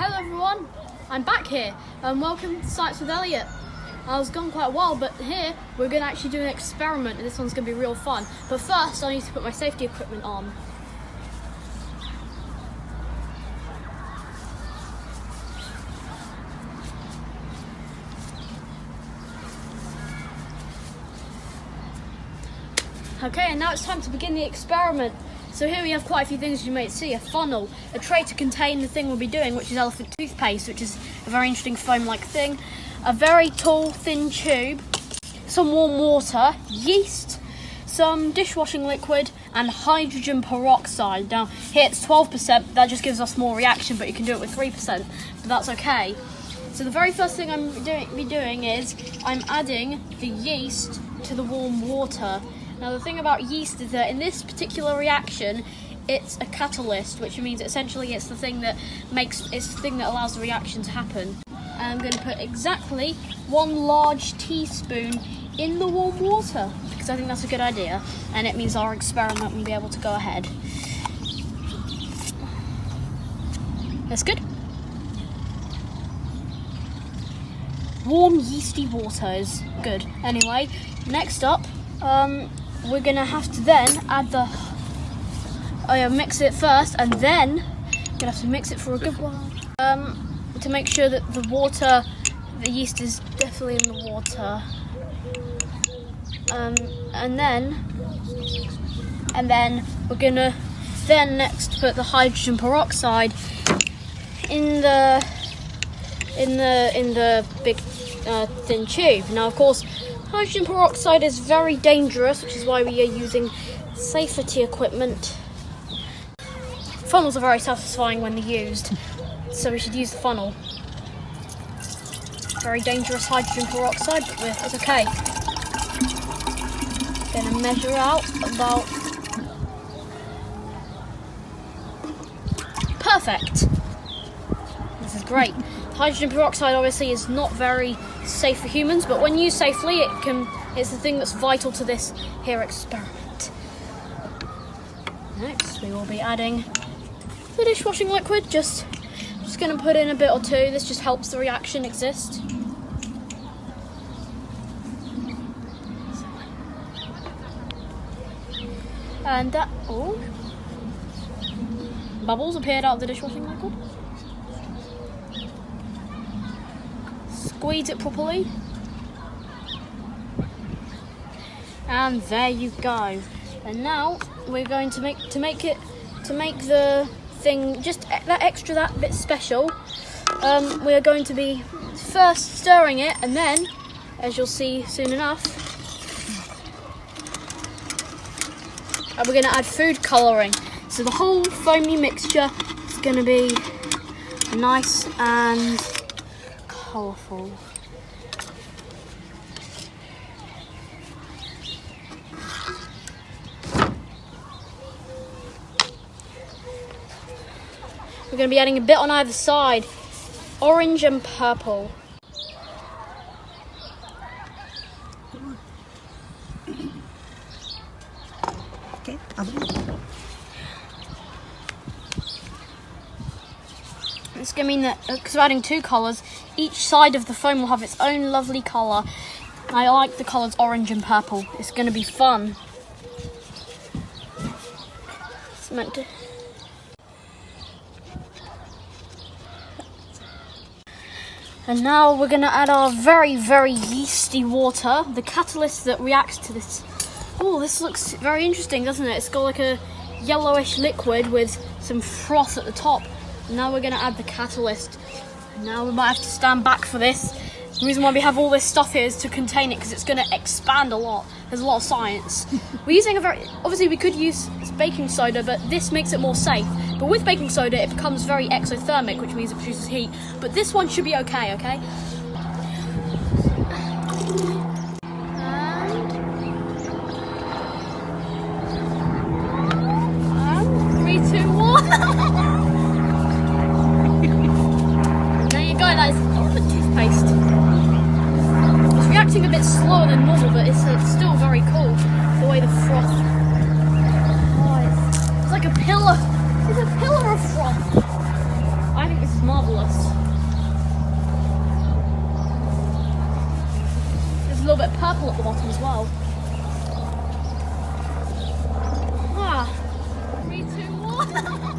Hello everyone, I'm back here and welcome to Science with Elliot. I was gone quite a while, but here we're going to actually do an experiment and this one's going to be real fun. But first I need to put my safety equipment on. Okay, and now it's time to begin the experiment. So here we have quite a few things you might see: a funnel, a tray to contain the thing we'll be doing, which is elephant toothpaste, which is a very interesting foam-like thing, a very tall, thin tube, some warm water, yeast, some dishwashing liquid, and hydrogen peroxide. Now here it's 12%, that just gives us more reaction, but you can do it with 3%, but that's okay. So the very first thing I'm doing is I'm adding the yeast to the warm water. Now the thing about yeast is that in this particular reaction, it's a catalyst, which means essentially it's the thing that allows the reaction to happen. And I'm going to put exactly 1 large teaspoon in the warm water because I think that's a good idea, and it means our experiment will be able to go ahead. That's good. Warm yeasty water is good. Anyway, next up, we're gonna have to then add mix it first, and then we're gonna have to mix it for a good while to make sure that the yeast is definitely in the water, and then we're gonna next put the hydrogen peroxide in the big thin tube. Now of course, hydrogen peroxide is very dangerous, which is why we are using safety equipment. Funnels are very satisfying when they're used, so we should use the funnel. Very dangerous hydrogen peroxide, but it's okay. Gonna measure out about... Perfect! This is great. Hydrogen peroxide obviously is not very safe for humans, but when used safely, it's the thing that's vital to this here experiment. Next, we will be adding the dishwashing liquid. Just going to put in a bit or two. This just helps the reaction exist. And that, bubbles appeared out of the dishwashing liquid. Squeeze it properly, and there you go. And now we're going to make the thing just that bit special. We are going to be first stirring it, and then, as you'll see soon enough, we're going to add food colouring. So the whole foamy mixture is going to be nice and colourful. We're going to be adding a bit on either side, orange and purple. Okay. It's going to mean that because we're adding 2 colours, each side of the foam will have its own lovely colour. I like the colours orange and purple. It's going to be fun. It's meant to... And now we're going to add our very, very yeasty water, the catalyst that reacts to this. Oh, this looks very interesting, doesn't it? It's got like a yellowish liquid with some froth at the top. Now we're going to add the catalyst. Now we might have to stand back for this. The reason why we have all this stuff here is to contain it, because it's going to expand a lot. There's a lot of science. We're using obviously we could use baking soda, but this makes it more safe. But with baking soda, it becomes very exothermic, which means it produces heat. But this one should be okay, okay? And 3, 2, 1. There you go, that is elephant toothpaste. It's reacting a bit slower than normal, but it's still very cool, the way the froth... Oh, it's like a pillar. It's a pillar of froth. I think This is marvellous. There's a little bit of purple at the bottom as well. Ah. 3, 2, 1.